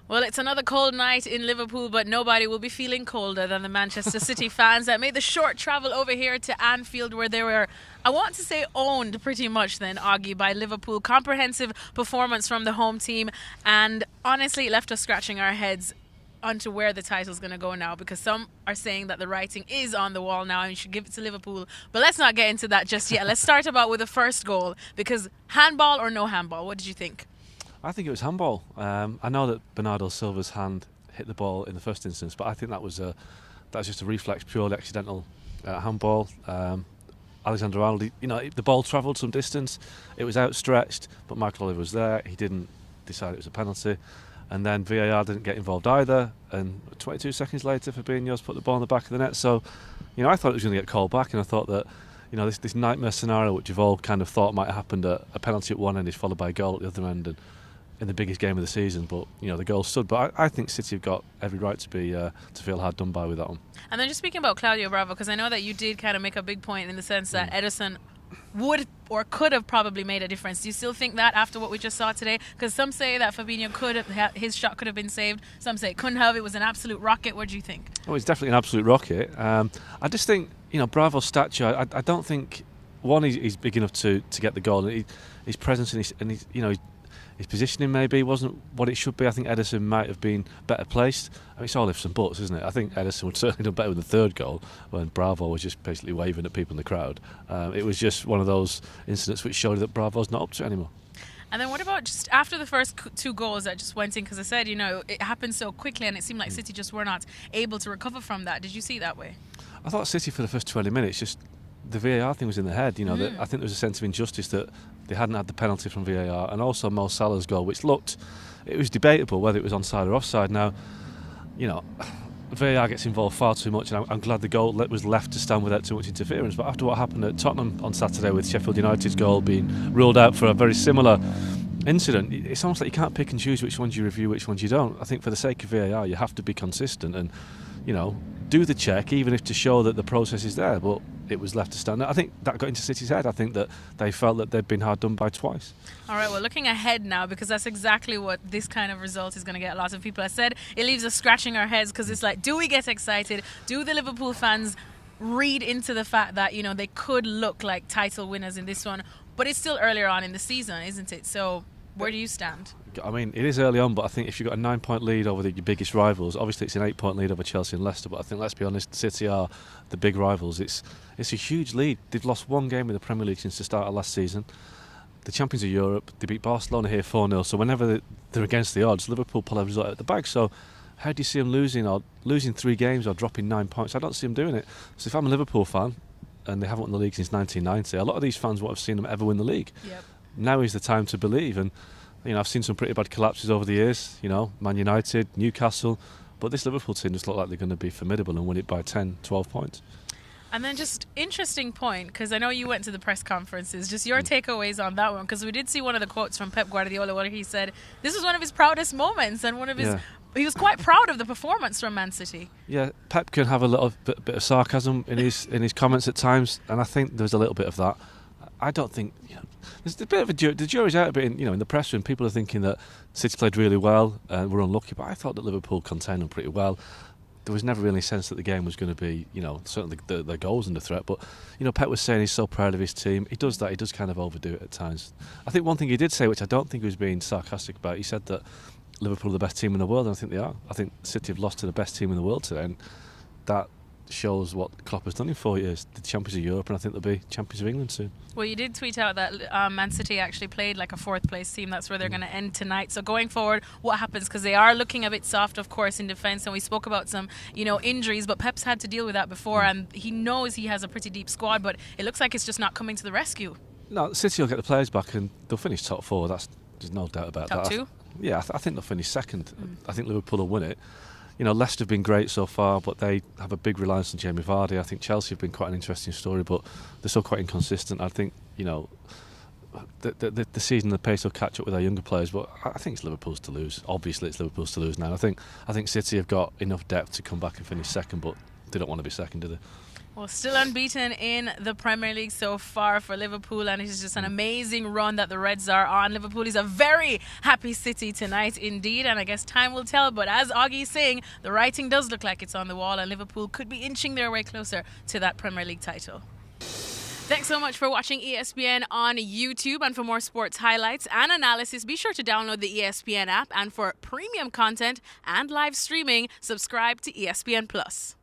Well, it's another cold night in Liverpool, but nobody will be feeling colder than the Manchester City fans that made the short travel over here to Anfield, where they were, I want to say, owned pretty much then, Augie, by Liverpool. Comprehensive performance from the home team, and honestly, it left us scratching our heads onto where the title's going to go now, because some are saying that the writing is on the wall now and you should give it to Liverpool. But let's not get into that just yet. Let's start about with the first goal, because handball or no handball, what did you think? I think it was handball. I know that Bernardo Silva's hand hit the ball in the first instance, but I think that was just a reflex, purely accidental handball. Alexander Arnold, the ball travelled some distance. It was outstretched, but Michael Oliver was there. He didn't decide it was a penalty. And then VAR didn't get involved either. And 22 seconds later, Fabinho's put the ball in the back of the net. So, I thought it was going to get called back, and I thought that, this nightmare scenario, which you've all kind of thought might have happened, a penalty at one end is followed by a goal at the other end, and in the biggest game of the season, but the goal stood. But I think City have got every right to feel hard done by with that one. And then just speaking about Claudio Bravo, because I know that you did kind of make a big point in the sense that Ederson would or could have probably made a difference. Do you still think that after what we just saw today? Because some say that Fabinho his shot could have been saved. Some say it couldn't have. It was an absolute rocket. What do you think? Oh, it's definitely an absolute rocket. I just think Bravo's stature. I don't think he's big enough to get the goal. His presence and his positioning maybe wasn't what it should be. I think Ederson might have been better placed. I mean, it's all ifs and buts, isn't it? I think Ederson would certainly done better with the third goal when Bravo was just basically waving at people in the crowd. It was just one of those incidents which showed that Bravo's not up to it anymore. And then what about just after the first two goals that just went in? Because I said, it happened so quickly and it seemed like City just were not able to recover from that. Did you see it that way? I thought City for the first 20 minutes, just the VAR thing was in their head. I think there was a sense of injustice that they hadn't had the penalty from VAR, and also Mo Salah's goal, which it was debatable whether it was onside or offside. Now, VAR gets involved far too much, and I'm glad the goal was left to stand without too much interference. But after what happened at Tottenham on Saturday with Sheffield United's goal being ruled out for a very similar incident, it's almost like you can't pick and choose which ones you review, which ones you don't. I think for the sake of VAR, you have to be consistent and, do the check, even if to show that the process is there. But it was left to stand. I think that got into City's head. I think that they felt that they'd been hard done by twice. All right, well, looking ahead now, because that's exactly what this kind of result is going to get a lot of people. I said it leaves us scratching our heads, because it's like, do we get excited? Do the Liverpool fans read into the fact that, they could look like title winners in this one? But it's still earlier on in the season, isn't it? So where do you stand? I mean, it is early on, but I think if you've got a 9-point lead over your biggest rivals, obviously it's an 8-point lead over Chelsea and Leicester, but I think, let's be honest, City are the big rivals. It's a huge lead. They've lost one game in the Premier League since the start of last season. The champions of Europe, they beat Barcelona here 4-0, so whenever they're against the odds, Liverpool pull a result out of the bag. So how do you see them losing 3 games or dropping 9 points? I don't see them doing it. So if I'm a Liverpool fan, and they haven't won the league since 1990, a lot of these fans won't have seen them ever win the league. Yep. Now is the time to believe, and I've seen some pretty bad collapses over the years, Man United, Newcastle, but this Liverpool team just look like they're going to be formidable and win it by 10, 12 points. And then just interesting point, because I know you went to the press conferences, just your takeaways on that one, because we did see one of the quotes from Pep Guardiola where he said this was one of his proudest moments and one of his... He was quite proud of the performance from Man City. Yeah, Pep can have a little bit of sarcasm in his comments at times, and I think there's a little bit of that. I don't think there's a bit of the jury's out a bit in the press room. People are thinking that City played really well and were unlucky, but I thought that Liverpool contained them pretty well. There was never really a sense that the game was going to be, certainly the goals under threat. But Pep was saying he's so proud of his team. He does that. He does kind of overdo it at times. I think one thing he did say, which I don't think he was being sarcastic about, he said that Liverpool are the best team in the world, and I think they are. I think City have lost to the best team in the world today, and that shows what Klopp has done in 4 years. The champions of Europe, and I think they'll be champions of England soon. Well, you did tweet out that Man City actually played like a 4th place team. That's where they're going to end tonight. So going forward, what happens? Because they are looking a bit soft, of course, in defence, and we spoke about some injuries, but Pep's had to deal with that before, and he knows he has a pretty deep squad, but it looks like it's just not coming to the rescue. No, City will get the players back and they'll finish top 4. There's no doubt about that. Top 2? Yeah, I think they'll finish second. I think Liverpool will win it. Leicester have been great so far, but they have a big reliance on Jamie Vardy. I think Chelsea have been quite an interesting story, but they're still quite inconsistent. I think, the season, the pace will catch up with our younger players, but I think it's Liverpool's to lose. Obviously, it's Liverpool's to lose now. I think City have got enough depth to come back and finish second, but they don't want to be second, do they? Well, still unbeaten in the Premier League so far for Liverpool, and it is just an amazing run that the Reds are on. Liverpool is a very happy city tonight indeed, and I guess time will tell. But as Augie is saying, the writing does look like it's on the wall, and Liverpool could be inching their way closer to that Premier League title. Thanks so much for watching ESPN on YouTube, and for more sports highlights and analysis, be sure to download the ESPN app, and for premium content and live streaming, subscribe to ESPN Plus.